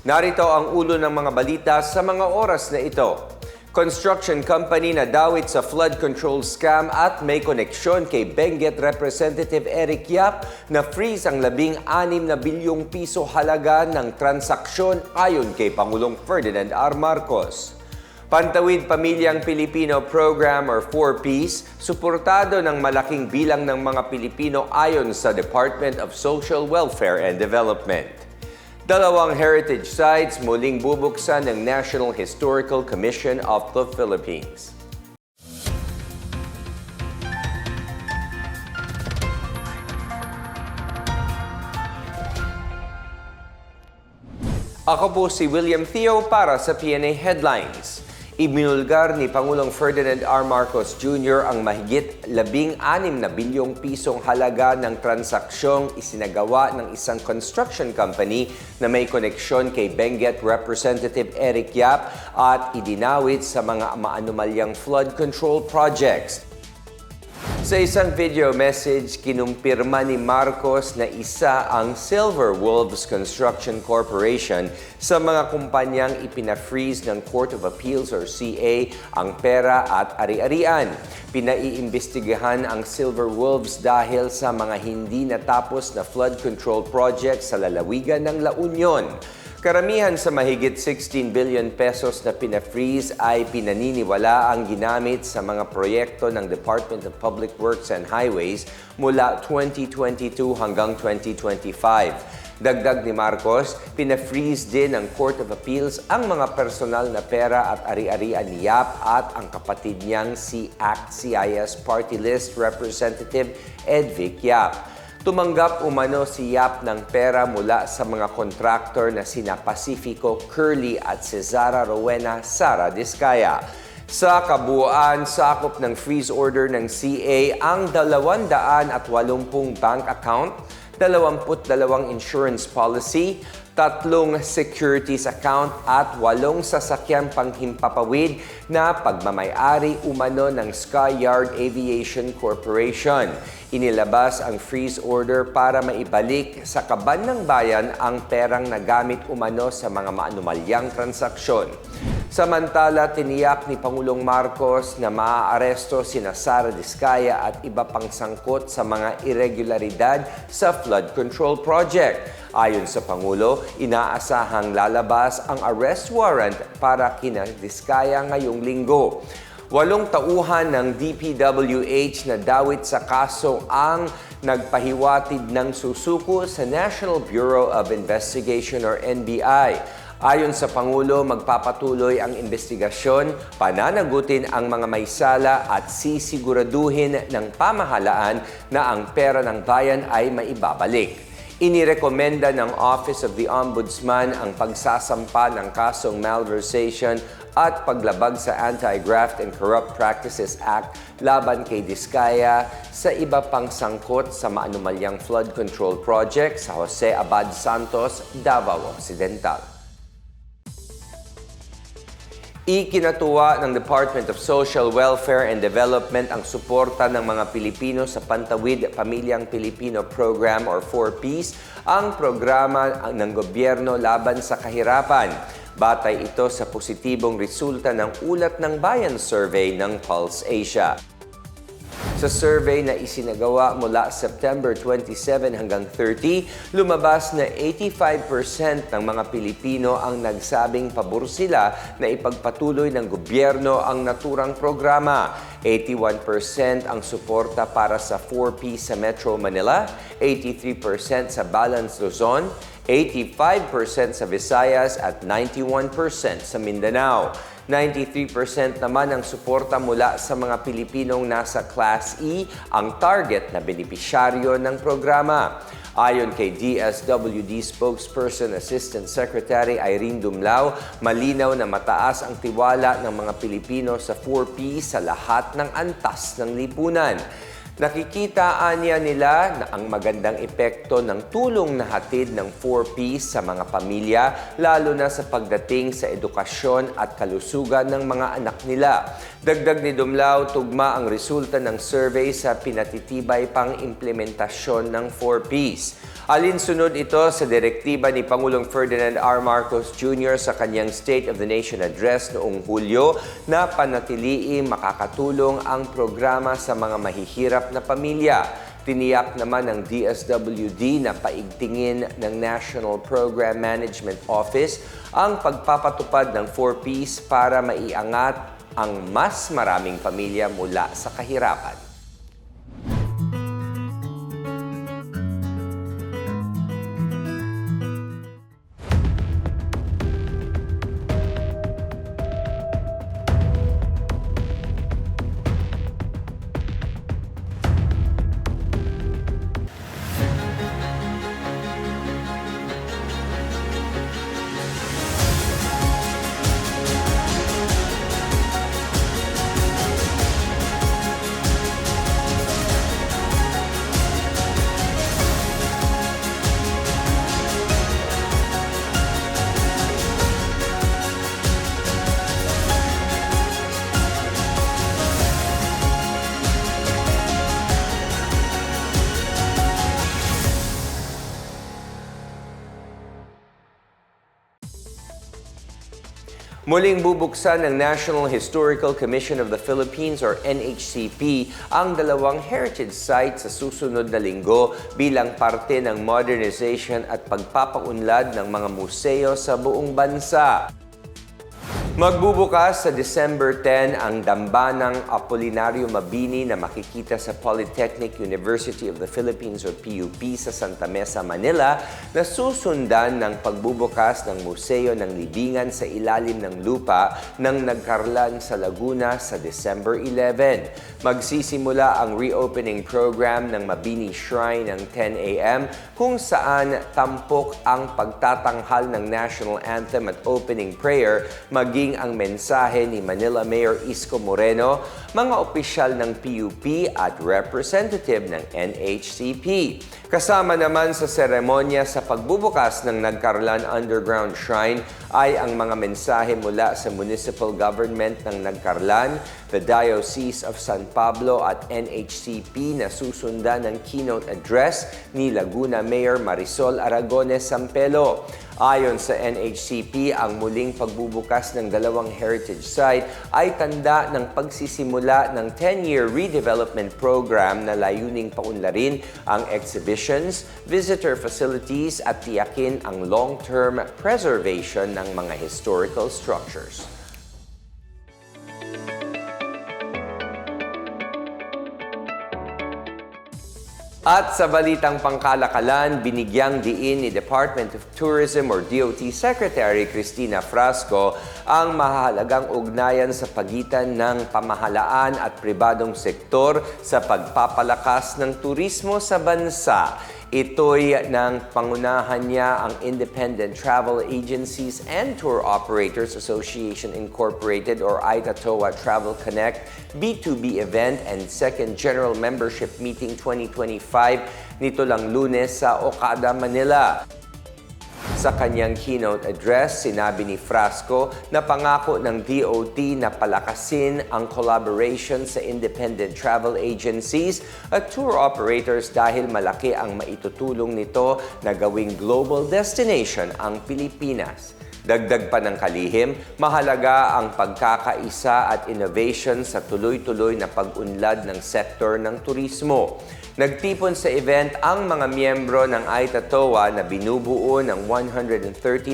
Narito ang ulo ng mga balita sa mga oras na ito. Construction company na dawit sa flood control scam at may koneksyon kay Benguet Representative Eric Yap na freeze ang 16 na bilyong piso halaga ng transaksyon ayon kay Pangulong Ferdinand R. Marcos. Pantawid Pamilyang Pilipino Program or 4Ps, suportado ng malaking bilang ng mga Pilipino ayon sa Department of Social Welfare and Development. Dalawang heritage sites muling bubuksan ng National Historical Commission of the Philippines. Ako po si William Theo para sa PNA Headlines. Ibinulgar ni Pangulong Ferdinand R. Marcos Jr. ang mahigit 16 na bilyong pisong halaga ng transaksyong isinagawa ng isang construction company na may koneksyon kay Benguet Representative Eric Yap at idinawit sa mga maanumalyang flood control projects. Sa isang video message, kinumpirma ni Marcos na isa ang Silver Wolves Construction Corporation sa mga kumpanyang ipina-freeze ng Court of Appeals or CA ang pera at ari-arian. Pinaiimbestigahan ang Silver Wolves dahil sa mga hindi natapos na flood control projects sa lalawigan ng La Union. Karamihan sa mahigit 16 billion pesos na pina-freeze ay pinaniniwala ang ginamit sa mga proyekto ng Department of Public Works and Highways mula 2022 hanggang 2025. Dagdag ni Marcos, pina-freeze din ng Court of Appeals ang mga personal na pera at ari-arian ni Yap at ang kapatid niyang si ACT-CIS Party List Representative Edvic Yap. Tumanggap umano si Yap ng pera mula sa mga kontraktor na sina Pacifico Curly at Cesara Rowena Sara Diskaya. Sa kabuuan, sakop ng freeze order ng CA ang 280 bank account, 22 insurance policy, 3 securities account at 8 sasakyang panghimpapawid na pagmamay-ari umano ng Skyyard Aviation Corporation. Inilabas ang freeze order para maibalik sa kaban ng bayan ang perang nagamit umano sa mga maanumalyang transaksyon. Samantala, tiniyak ni Pangulong Marcos na maaaresto sina Sara Diskaya at iba pang sangkot sa mga irregularidad sa flood control project. Ayon sa Pangulo, inaasahang lalabas ang arrest warrant para kina Diskaya ngayong linggo. 8 tauhan ng DPWH na dawit sa kaso ang nagpahiwatid ng susuko sa National Bureau of Investigation or NBI. Ayon sa Pangulo, magpapatuloy ang investigasyon, pananagutin ang mga may sala at sisiguraduhin ng pamahalaan na ang pera ng bayan ay maibabalik. Inirekomenda ng Office of the Ombudsman ang pagsasampa ng kasong malversation at paglabag sa Anti-Graft and Corrupt Practices Act laban kay Diskaya sa iba pang sangkot sa maanumalyang flood control project sa Jose Abad Santos, Davao Occidental. Ikinatuwa ng Department of Social Welfare and Development ang suporta ng mga Pilipino sa Pantawid Pamilyang Pilipino Program or 4Ps, ang programa ng gobyerno laban sa kahirapan. Batay ito sa positibong resulta ng Ulat ng Bayan Survey ng Pulse Asia. Sa survey na isinagawa mula September 27 hanggang 30, lumabas na 85% ng mga Pilipino ang nagsabing pabor sila na ipagpatuloy ng gobyerno ang naturang programa. 81% ang suporta para sa 4P sa Metro Manila, 83% sa Balance Luzon, 85% sa Visayas at 91% sa Mindanao. 93% naman ang suporta mula sa mga Pilipinong nasa Class E ang target na benepisyaryo ng programa. Ayon kay DSWD Spokesperson Assistant Secretary Irene Dumlao, malinaw na mataas ang tiwala ng mga Pilipino sa 4P sa lahat ng antas ng lipunan. Nakikita anya nila na ang magandang epekto ng tulong na hatid ng 4Ps sa mga pamilya, lalo na sa pagdating sa edukasyon at kalusugan ng mga anak nila. Dagdag ni Dumlao, tugma ang resulta ng survey sa pinatitibay pang implementasyon ng 4Ps. Alinsunod ito sa direktiba ni Pangulong Ferdinand R. Marcos Jr. sa kanyang State of the Nation Address noong Hulyo na panatiliing makakatulong ang programa sa mga mahihirap na pamilya. Tiniyak naman ng DSWD na paigtingin ng National Program Management Office ang pagpapatupad ng 4Ps para maiangat ang mas maraming pamilya mula sa kahirapan. Muling bubuksan ng National Historical Commission of the Philippines or NHCP ang dalawang heritage sites sa susunod na linggo bilang parte ng modernization at pagpapaunlad ng mga museo sa buong bansa. Magbubukas sa December 10 ang Dambanang Apolinario Mabini na makikita sa Polytechnic University of the Philippines or PUP sa Santa Mesa, Manila na susundan ng pagbubukas ng Museo ng Libingan sa ilalim ng lupa ng Nagkarlan sa Laguna sa December 11. Magsisimula ang reopening program ng Mabini Shrine ng 10 a.m. kung saan tampok ang pagtatanghal ng National Anthem at opening prayer maging ang mensahe ni Manila Mayor Isko Moreno, mga opisyal ng PUP at representative ng NHCP. Kasama naman sa seremonya sa pagbubukas ng Nagkarlan Underground Shrine ay ang mga mensahe mula sa Municipal Government ng Nagkarlan, the Diocese of San Pablo at NHCP na susundan ng keynote address ni Laguna Mayor Marisol Aragones Sampelo. Ayon sa NHCP, ang muling pagbubukas ng dalawang heritage site ay tanda ng pagsisimula ng 10-year redevelopment program na layuning paunlarin ang exhibitions, visitor facilities at tiyakin ang long-term preservation ng mga historical structures. At sa balitang pangkalakalan, binigyang diin ni Department of Tourism or DOT Secretary Cristina Frasco ang mahalagang ugnayan sa pagitan ng pamahalaan at pribadong sektor sa pagpapalakas ng turismo sa bansa. Ito'y nang pangunahan niya ang Independent Travel Agencies and Tour Operators Association Incorporated or ITATOA Travel Connect B2B event and second General Membership Meeting 2025 nito lang Lunes sa Okada, Manila. Sa kanyang keynote address, sinabi ni Frasco na pangako ng DOT na palakasin ang collaboration sa independent travel agencies at tour operators dahil malaki ang maitutulong nito na gawing global destination ang Pilipinas. Dagdag pa ng kalihim, mahalaga ang pagkakaisa at innovation sa tuloy-tuloy na pag-unlad ng sektor ng turismo. Nagtipon sa event ang mga miyembro ng ITATOA na binubuo ng 113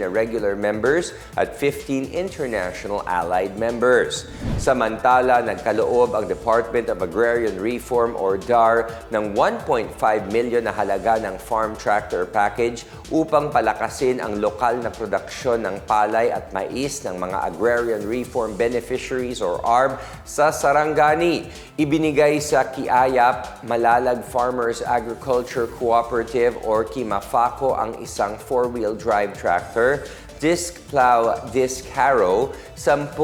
na regular members at 15 international allied members. Samantala, nagkaloob ang Department of Agrarian Reform or DAR ng 1.5 milyon na halaga ng farm tractor package upang palakasin ang lokal na produksyon ng palay at mais ng mga Agrarian Reform Beneficiaries or ARB sa Sarangani. Ibinigay sa Kiayap, Malalag Farmers Agriculture Cooperative or Kimafaco ang isang 4-wheel drive tractor. disc plow disc harrow, 10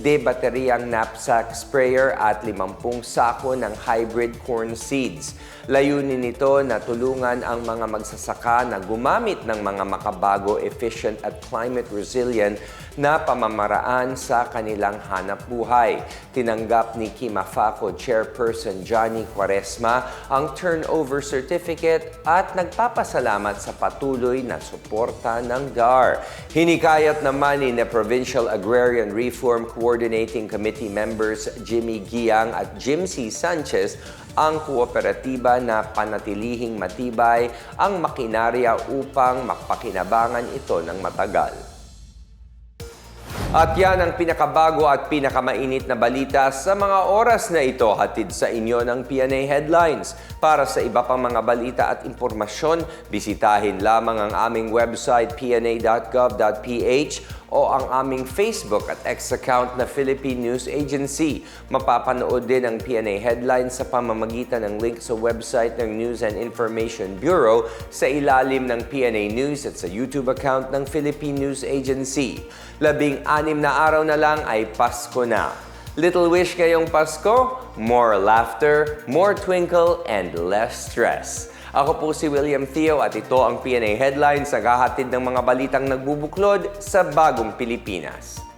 de-bateryang knapsack sprayer at 50 sako ng hybrid corn seeds. Layunin nito na tulungan ang mga magsasaka na gumamit ng mga makabago, efficient at climate resilient na pamamaraan sa kanilang hanap buhay. Tinanggap ni Kimafaco Chairperson Johnny Quaresma ang turnover certificate at nagpapasalamat sa patuloy na suporta ng DAR. Hinikayat naman ni Provincial Agrarian Reform Coordinating Committee members Jimmy Giang at Jim C. Sanchez ang kooperatiba na panatilihing matibay ang makinarya upang makapakinabangan ito ng matagal. At yan ang pinakabago at pinakamainit na balita sa mga oras na ito, hatid sa inyo ng PNA Headlines. Para sa iba pang mga balita at impormasyon, bisitahin lamang ang aming website pna.gov.ph o ang aming Facebook at X account na Philippine News Agency. Mapapanood din ang PNA Headlines sa pamamagitan ng link sa website ng News and Information Bureau sa ilalim ng PNA News at sa YouTube account ng Philippine News Agency. 16 na araw na lang ay Pasko na. Little wish ngayong Pasko, more laughter, more twinkle, and less stress. Ako po si William Theo at ito ang PNA Headlines, naghahatid ng mga balitang nagbubuklod sa bagong Pilipinas.